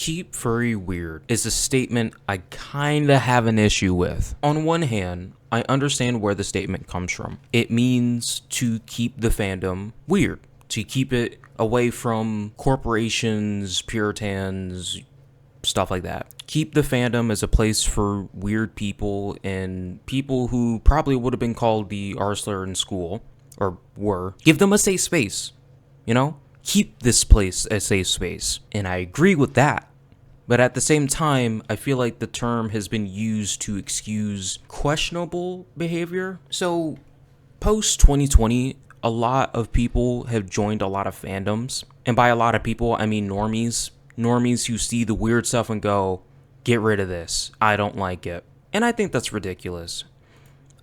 Keep furry weird is a statement I kinda have an issue with. On one hand, I understand where the statement comes from. It means to keep the fandom weird, to keep it away from corporations, puritans, stuff like that. Keep the fandom as a place for weird people and people who probably would have been called the arsler in school, or were. Give them a safe space, you know? Keep this place a safe space. And I agree with that. But at the same time, I feel like the term has been used to excuse questionable behavior. So, post 2020, a lot of people have joined a lot of fandoms. And by a lot of people, I mean normies. Normies who see the weird stuff and go, get rid of this. I don't like it. And I think that's ridiculous.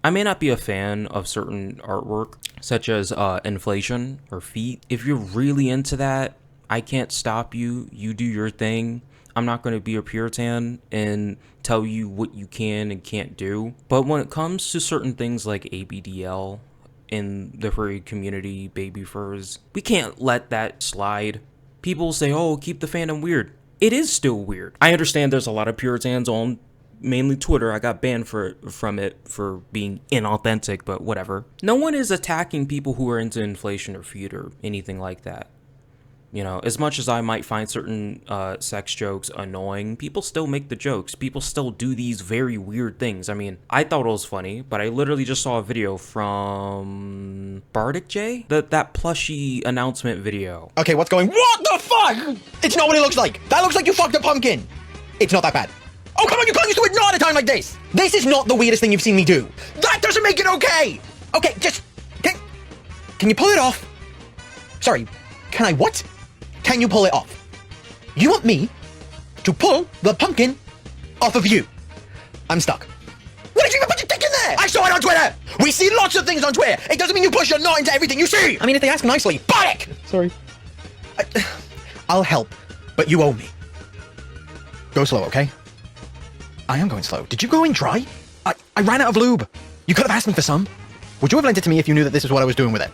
I may not be a fan of certain artwork, such as inflation or feet. If you're really into that, I can't stop you. You do your thing. I'm not going to be a puritan and tell you what you can and can't do. But when it comes to certain things like ABDL in the furry community, baby furs, we can't let that slide. People say, oh, keep the fandom weird. It is still weird. I understand there's a lot of puritans on mainly Twitter. I got banned from it for being inauthentic, but whatever. No one is attacking people who are into inflation or feud or anything like that. You know, as much as I might find certain sex jokes annoying, people still make the jokes. People still do these very weird things. I mean, I thought it was funny, but I literally just saw a video from Bardic J? That plushie announcement video. Okay, what's going? What the fuck? It's not what it looks like. That looks like you fucked a pumpkin. It's not that bad. Oh, come on, you can't use the word not at a time like this. This is not the weirdest thing you've seen me do. That doesn't make it okay. Okay, just... Can you pull it off? Sorry, can I what? Can you pull it off? You want me to pull the pumpkin off of you? I'm stuck. Why did you even put your dick in there? I saw it on Twitter. We see lots of things on Twitter. It doesn't mean you push your knot into everything you see. I mean, if they ask nicely, Bardic! Sorry. I'll help, but you owe me. Go slow, okay? I am going slow. Did you go in dry? I ran out of lube. You could have asked me for some. Would you have lent it to me if you knew that this is what I was doing with it?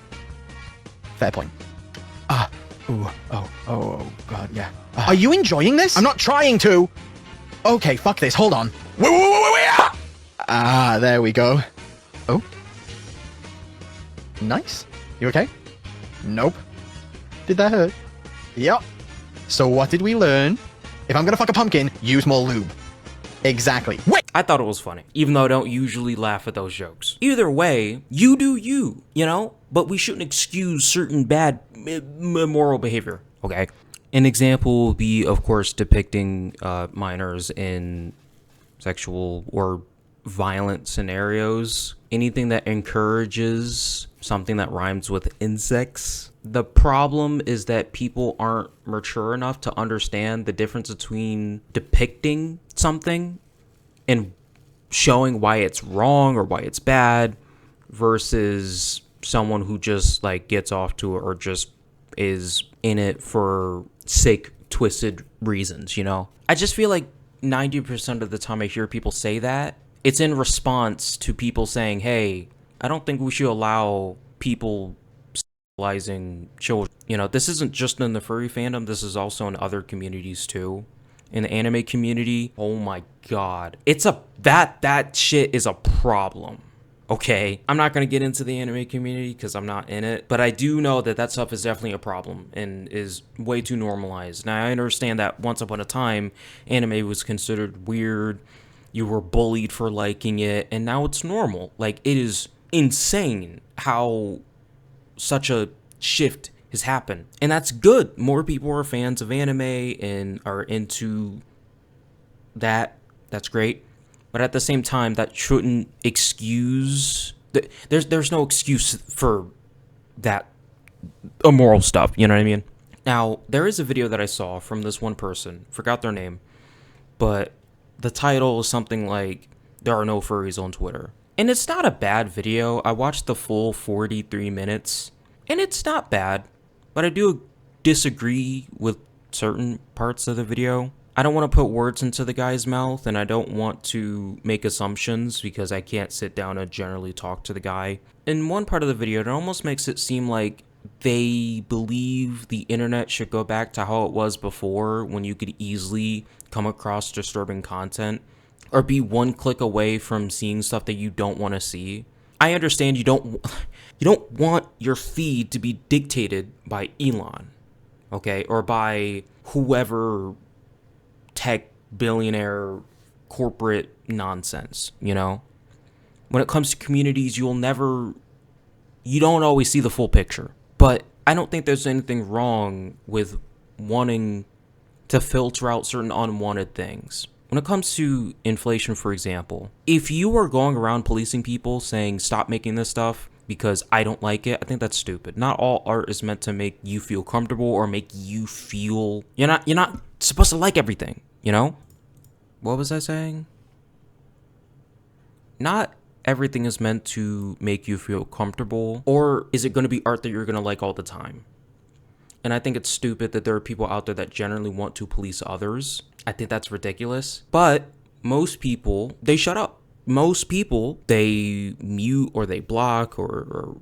Fair point. Oh, God, yeah. Are you enjoying this? I'm not trying to. Okay, fuck this. Hold on. There we go. Oh. Nice. You okay? Nope. Did that hurt? Yep. So what did we learn? If I'm gonna fuck a pumpkin, use more lube. Exactly. Wait! I thought it was funny, even though I don't usually laugh at those jokes. Either way, you do you know? But we shouldn't excuse certain bad immoral behavior, okay? An example would be, of course, depicting minors in sexual or violent scenarios. Anything that encourages something that rhymes with insects. The problem is that people aren't mature enough to understand the difference between depicting something and showing why it's wrong or why it's bad versus someone who just like gets off to it or just is in it for sick, twisted reasons, you know? I just feel like 90% of the time I hear people say that, it's in response to people saying, hey, I don't think we should allow people sexualizing children. You know, this isn't just in the furry fandom, this is also in other communities too. In the anime community, oh my god. That shit is a problem. Okay, I'm not going to get into the anime community because I'm not in it, but I do know that that stuff is definitely a problem and is way too normalized. Now, I understand that once upon a time, anime was considered weird, you were bullied for liking it, and now it's normal. Like, it is insane how such a shift has happened, and that's good. More people are fans of anime and are into that. That's great. But at the same time, that shouldn't excuse... There's no excuse for that immoral stuff, you know what I mean? Now, there is a video that I saw from this one person, forgot their name, but the title is something like, there are no furries on Twitter. And it's not a bad video. I watched the full 43 minutes, and it's not bad, but I do disagree with certain parts of the video. I don't want to put words into the guy's mouth, and I don't want to make assumptions because I can't sit down and generally talk to the guy. In one part of the video, it almost makes it seem like they believe the internet should go back to how it was before, when you could easily come across disturbing content or be one click away from seeing stuff that you don't want to see. I understand you don't want your feed to be dictated by Elon, okay, or by whoever tech billionaire corporate nonsense, you know? When it comes to communities, you don't always see the full picture. But I don't think there's anything wrong with wanting to filter out certain unwanted things. When it comes to inflation, for example, if you are going around policing people saying, stop making this stuff because I don't like it, I think that's stupid. Not all art is meant to make you feel comfortable or make you feel... You're not supposed to like everything, you know? What was I saying? Not everything is meant to make you feel comfortable, or is it going to be art that you're going to like all the time? And I think it's stupid that there are people out there that generally want to police others. I think that's ridiculous. But most people, they shut up. Most people, they mute or they block or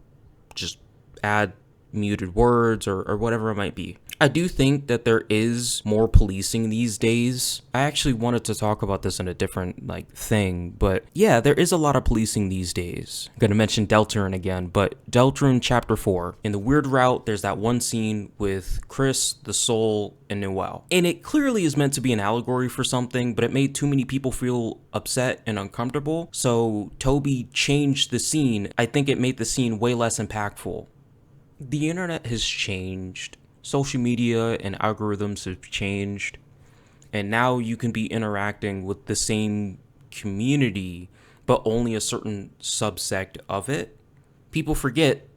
just add muted words or whatever it might be. I do think that there is more policing these days. I actually wanted to talk about this in a different thing, but yeah, there is a lot of policing these days. I'm gonna mention Deltarune again, but Deltarune Chapter 4. In the Weird Route, there's that one scene with Chris, the Soul, and Noelle. And it clearly is meant to be an allegory for something, but it made too many people feel upset and uncomfortable, so Toby changed the scene. I think it made the scene way less impactful. The internet has changed. Social media and algorithms have changed, and now you can be interacting with the same community, but only a certain subsect of it. People forget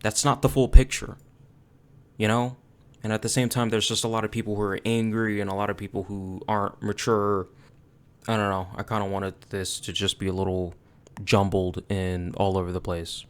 that's not the full picture, you know? And at the same time, there's just a lot of people who are angry and a lot of people who aren't mature. I don't know. I kind of wanted this to just be a little jumbled and all over the place.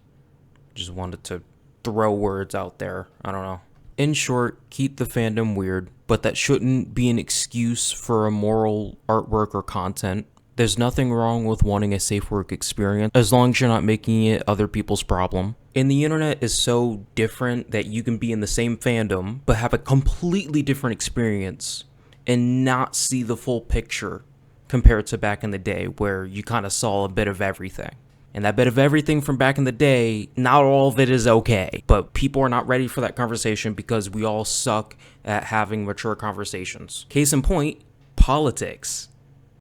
Just wanted to throw words out there. I don't know. In short, keep the fandom weird, but that shouldn't be an excuse for immoral artwork or content. There's nothing wrong with wanting a safe work experience, as long as you're not making it other people's problem. And the internet is so different that you can be in the same fandom, but have a completely different experience and not see the full picture compared to back in the day where you kind of saw a bit of everything. And that bit of everything from back in the day, not all of it is okay. But people are not ready for that conversation because we all suck at having mature conversations. Case in point, politics.